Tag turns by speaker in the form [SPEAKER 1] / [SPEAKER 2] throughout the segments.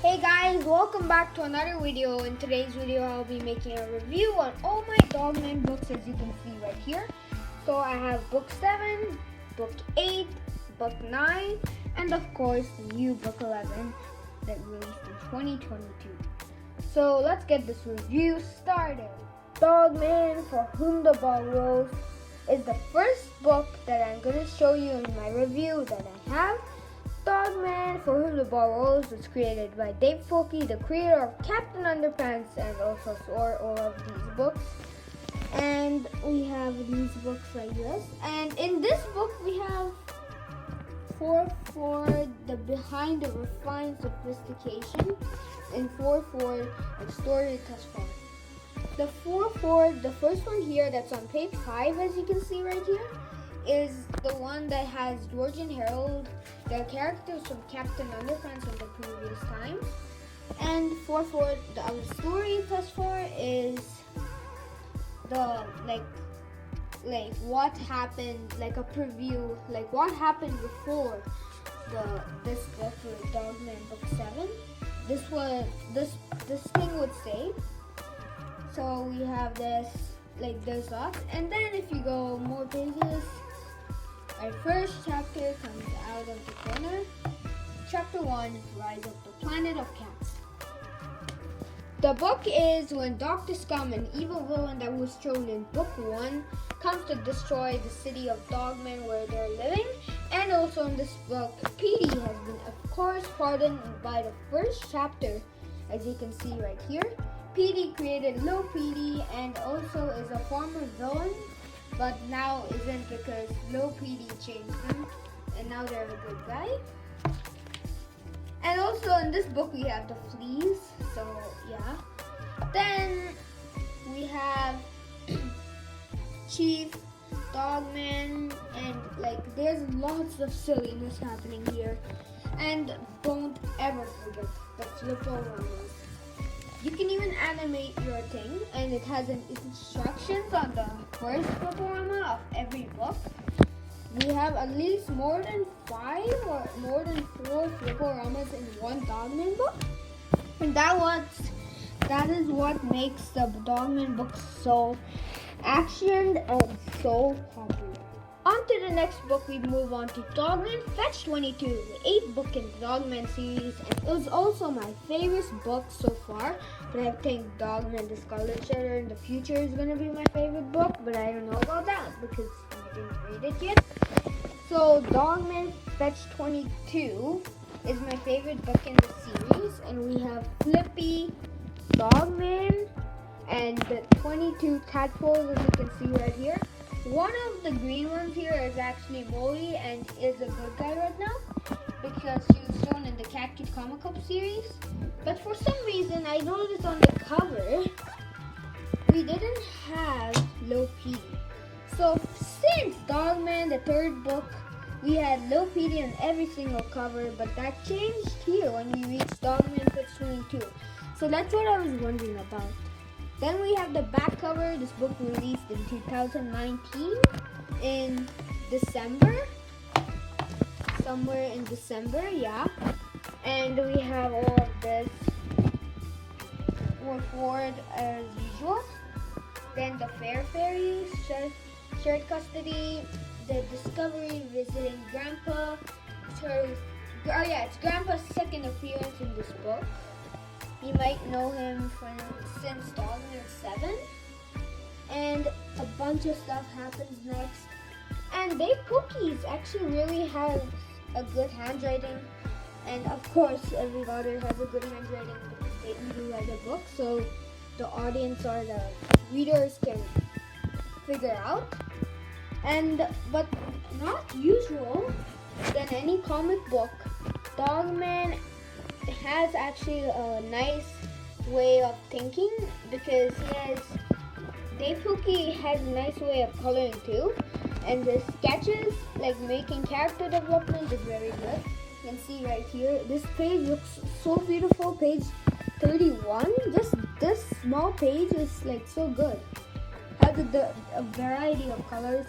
[SPEAKER 1] Hey guys, welcome back to another video. In today's video, I'll be making a review on all my Dogman books, as you can see right here. So I have book 7, book 8, book 9, and of course the new book 11 that released in 2022. So let's get this review started. Dogman For Whom the Ball Rolls is the first book that I'm going to show you in my review that I have. Dogman For Whom the Ball Rolls was created by Dave Folke, the creator of Captain Underpants, and also all of these books. And we have these books like this. And in this book, we have 4 for the Behind the Refined Sophistication, and 4 for the Story Thus Far. The 4 for the first one here, that's on page 5, as you can see right here, is the one that has George and Harold, the characters from Captain Underpants from the previous times. And 4 for the other story thus far is the like what happened, like a preview, like what happened before this book with Dogman book 7. This thing would say. So we have this, like there's that, and then if you go more pages, our first chapter comes out of the corner. Chapter 1, Rise of the Planet of Cats. The book is when Dr. Scum, an evil villain that was shown in book 1, comes to destroy the city of Dogman where they're living. And also in this book, Petey has been, of course, pardoned by the first chapter, as you can see right here. Petey created Lil Petey and also is a former villain, but now isn't because Lil Petey changed them and now they're a good guy. And also in this book we have the fleas, so yeah. Then we have Chief, Dogman, and like there's lots of silliness happening here. And don't ever forget the flip-o-ramas. You can even animate your thing, and it has instructions on the first flip-o-rama of every book. We have at least more than 5 or more than 4 flip-o-ramas in one Dogman book. And that is what makes the Dogman book so actioned and so popular. On to the next book, we move on to Dogman Fetch 22, the 8th book in the Dogman series, and it was also my favorite book so far. But I think Dogman The Scarlet Letter in the future is going to be my favorite book, but I don't know about that because I didn't read it yet. So Dogman Fetch 22 is my favorite book in the series, and we have Flippy, Dogman, and the 22 tadpoles, as you can see right here. One of the green ones here is actually Molly and is a good guy right now because she was shown in the Cat Kid Comic Cup series. But for some reason, I noticed on the cover, we didn't have Lil Petey. So since Dogman, the 3rd book, we had Lil Petey on every single cover, but that changed here when we reached Dogman Fetch 22. So that's what I was wondering about. Then we have the back cover. This book released in 2019 in December. Somewhere in December, yeah. And we have all of this forward as usual. Then the Fair Fairies, shared custody, the Discovery visiting Grandpa. It's Grandpa's second appearance in this book. You might know him since Dogman 7. And a bunch of stuff happens next. And Dave Folke actually really has a good handwriting. And of course, every author has a good handwriting because they do write a book. So the audience or the readers can figure out. But not usual than any comic book, Dogman has actually a nice way of thinking because Dave Folke has a nice way of coloring too, and the sketches, like making character development, is very good. You can see right here, this page looks so beautiful, page 31. Just this small page is like so good. Has a variety of colors.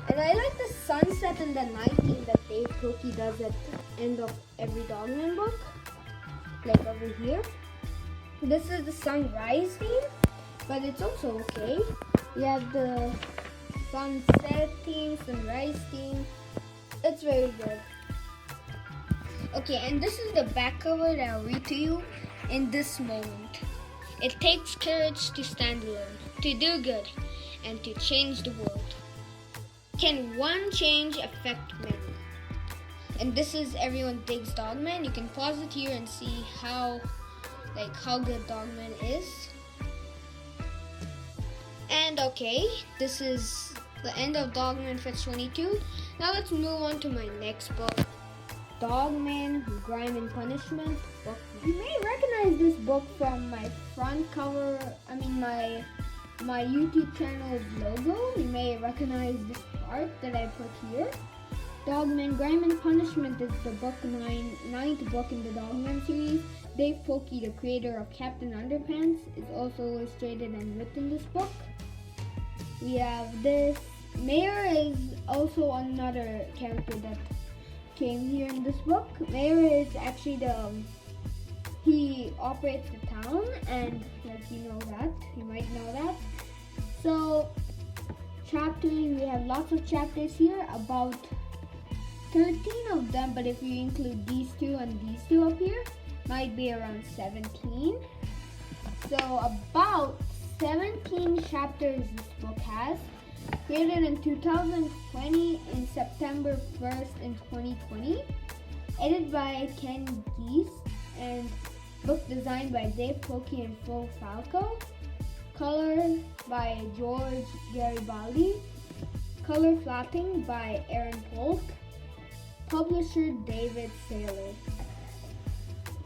[SPEAKER 1] And I like the sunset and the night theme that Dave Folke does at the end of every Dogman book. like over here. This is the sunrise theme, but it's also okay. We have the sunset theme, sunrise theme. It's very good. Okay, and this is the back cover that I'll read to you in this moment. It takes courage to stand alone, to do good, and to change the world. Can one change affect many? And this is Everyone Takes Dogman. You can pause it here and see how good Dogman is. And okay, this is the end of Dogman Fetch 22. Now let's move on to my next book, Dogman Grime and Punishment book. You may recognize this book from my front cover, my YouTube channel's logo. You may recognize this part that I put here. Dogman Grime and Punishment is the ninth book in the Dogman series. Dave Pilkey, the creator of Captain Underpants, is also illustrated and written this book. We have this. Mayor is also another character that came here in this book. Mayor is actually he operates the town, and you might know that. So chapters, we have lots of chapters here, about 13 of them, but if you include these two and these two up here, might be around 17. So about 17 chapters this book has. Created in 2020 in September 1st in 2020. Edited by Ken Geese and book designed by Dave Pilkey and Phil Falco. Color by George Garibaldi. Color flapping by Aaron Polk. Publisher David Saylor.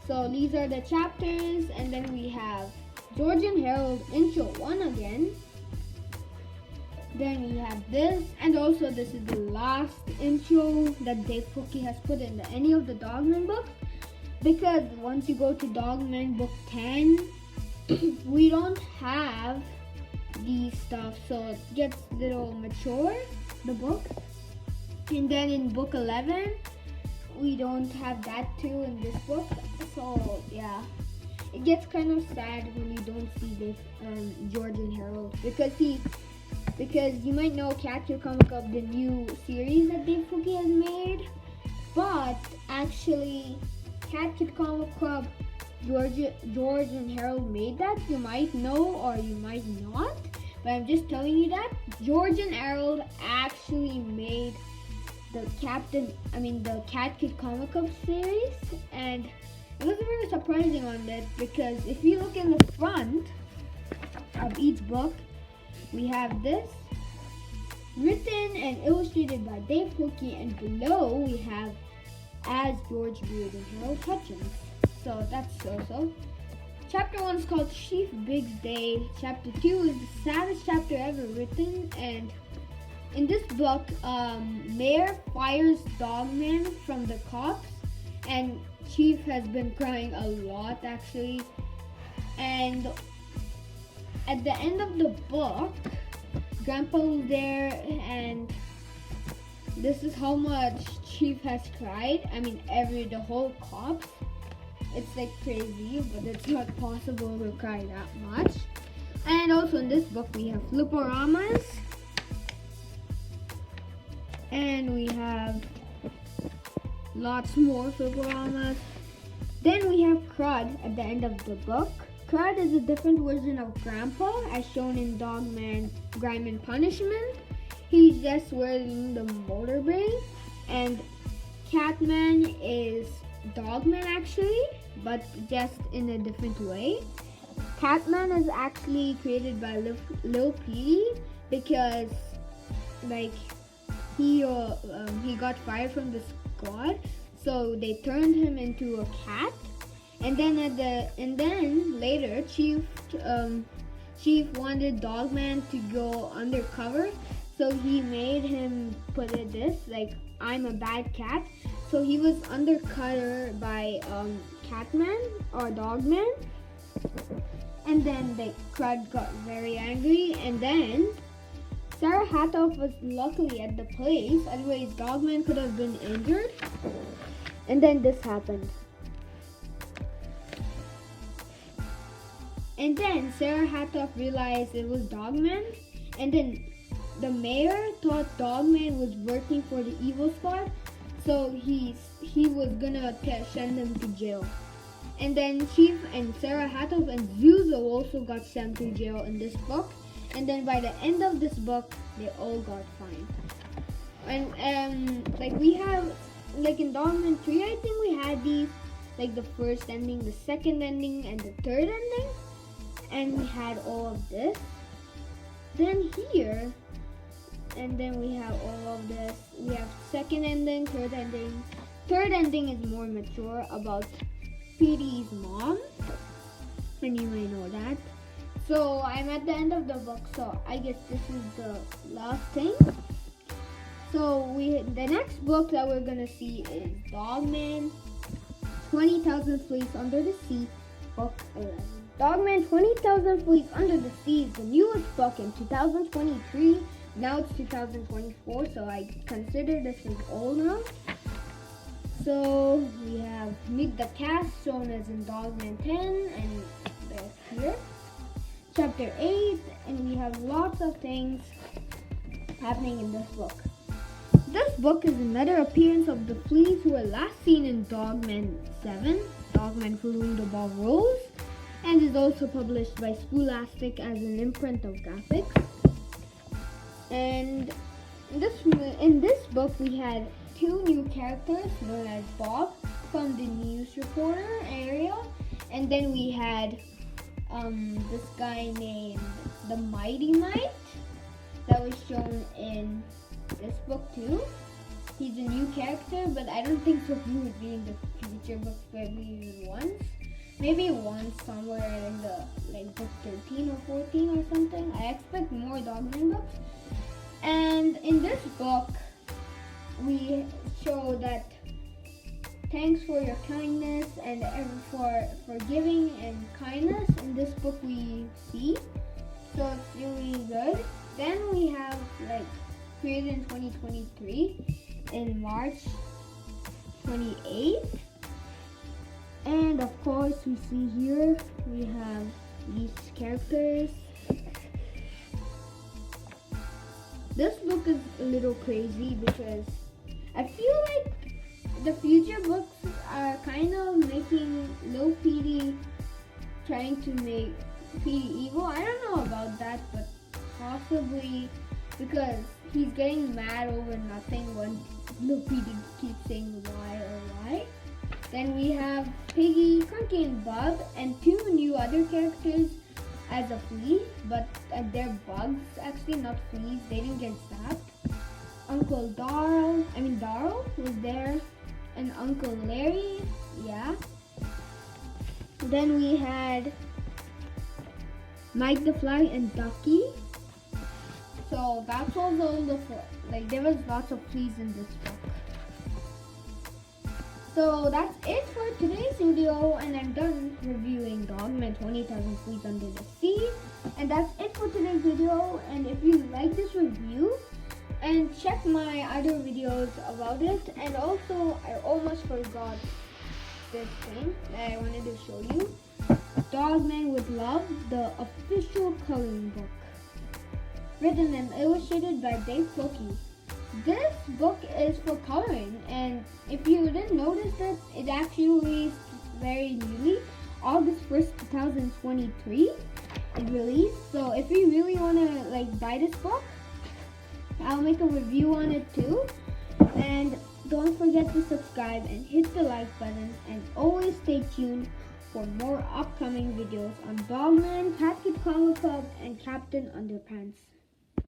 [SPEAKER 1] So these are the chapters, and then we have George and Harold intro 1 again. Then we have this, and also this is the last intro that Dave Pilkey has put in any of the Dogman books, because once you go to Dogman book 10, we don't have these stuff, so it gets a little mature, the book. And then in book 11, we don't have that too in this book, so yeah. It gets kind of sad when you don't see this George and Harold, because you might know Cat Kid Comic Club, the new series that Dave Pilkey has made, but actually Cat Kid Comic Club, George and Harold made that. You might know or you might not, but I'm just telling you that George and Harold actually made the Cat Kid Comic Club series, and it was very surprising on that, because if you look in the front of each book, we have this written and illustrated by Dave Pilkey, and below we have as George Beard and Harold Hutchins. So that's so. Chapter 1 is called Chief Big's Day. Chapter 2 is the saddest chapter ever written, and in this book, Mayor fires Dogman from the cops, and Chief has been crying a lot actually. And at the end of the book, Grandpa was there, and this is how much Chief has cried. The whole cops. It's like crazy, but it's not possible to cry that much. And also in this book, we have Fliporamas. And we have lots more Fliporamas. Then we have Crud at the end of the book. Crud is a different version of Grandpa, as shown in Dogman Grime and Punishment. He's just wearing the motor brain. And Catman is Dogman actually, but just in a different way. Catman is actually created by Lil Petey, because he got fired from the squad, so they turned him into a cat. And then later, Chief wanted Dogman to go undercover, so he made him put it this, I'm a bad cat. So he was undercover by Catman or Dogman, and then Crud got very angry, and then Sarah Hatoff was luckily at the place, otherwise Dogman could have been injured. And then this happened. And then Sarah Hattoff realized it was Dogman, and then the mayor thought Dogman was working for the evil squad, so he was gonna send him to jail. And then Chief and Sarah Hattoff and Zuzo also got sent to jail in this book. And then by the end of this book, they all got fined. And like we have, like in Dogman 3, I think we had these, like the first ending, the second ending, and the third ending. And we had all of this. Then here, and then we have all of this. We have second ending, third ending. Third ending is more mature about Petey's mom, and you may know that. So I'm at the end of the book, so I guess this is the last thing. So the next book that we're gonna see is Dogman 20,000 Fleas Under the Sea, book 11. Dogman 20,000 Fleas Under the Sea is the newest book in 2023. Now it's 2024, so I consider this as old now. So we have Meet the Cast, shown as in Dogman 10, and they're here. Chapter 8, and we have lots of things happening in this book. This book is another appearance of the fleas who were last seen in Dogman 7, Dogman For Whom the Ball Rolls, and is also published by Scholastic as an imprint of graphics. And in this book we had 2 new characters known as Bob from the news reporter area, and then we had this guy named the Mighty Knight that was shown in this book too. He's a new character, but I don't think so he would be in the future books maybe once. Maybe once somewhere in the like book 13 or 14 or something. I expect more Dogman books. And in this book we show that thanks for your kindness and for giving and kindness. In this book we see, so it's really good. Then we have like created in 2023 in March 28th, and of course we see here we have these characters. This book is a little crazy because I feel like the future books are kind of making Lil Petey trying to make Petey evil. I don't know about that, but possibly because he's getting mad over nothing when Lil Petey keeps saying why or why. Then we have Piggy, Cranky, and Bub, and 2 new other characters as a flea, but they're bugs actually, not fleas. They didn't get zapped. Uncle Darl was there, and Uncle Larry, yeah. Then we had Mike the Fly and Ducky. So that's all there was lots of fleas in this book. So that's it for today's video, and I'm done reviewing Dogman 20,000 Fleas Under the Sea. And that's it for today's video. And if you like this review, and check my other videos about it. And also, I almost forgot this thing that I wanted to show you. Dogman with Love, the official coloring book. Written and illustrated by Dave Floki. This book is for coloring, and if you didn't notice it actually released very newly, August 1st, 2023. It released. So if you really want to buy this book, I'll make a review on it too. And don't forget to subscribe and hit the like button, and always stay tuned for more upcoming videos on Dogman, Cat Kid Comic Club, and Captain Underpants.